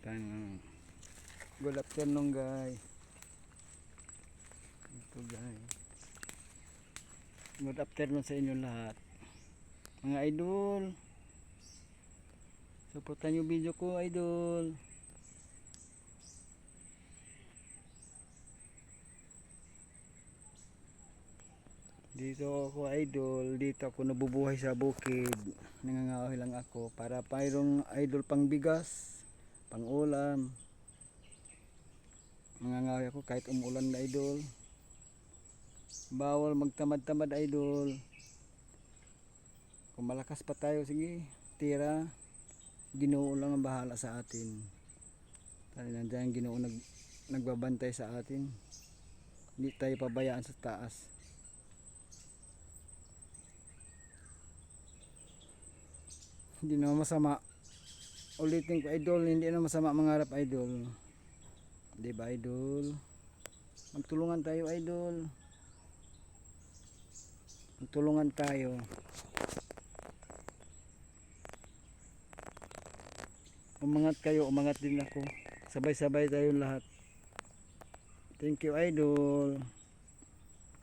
Good afternoon guys. Ito guys. Good afternoon sa inyo lahat. Mga idol. Supportan yung video ko idol. Dito ako idol. Dito ako nabubuhay sa bukid. Nangangahoy lang ako para mayroong idol pang bigas, pang ulam. Nangangahoy ako kahit umulan na idol. Bawal magtamad-tamad idol. Kung malakas pa tayo, sige, tira. Ginoo lang ang bahala sa atin. Dahil nandiyan Ginoo nagbabantay sa atin. Hindi tayo pabayaan sa taas. Hindi naman masama. Ulitin ko idol, hindi naman masama mangarap idol. Diba idol? Magtulungan tayo idol. Magtulungan tayo. Umangat kayo, umangat din ako. Sabay-sabay tayo lahat. Thank you idol.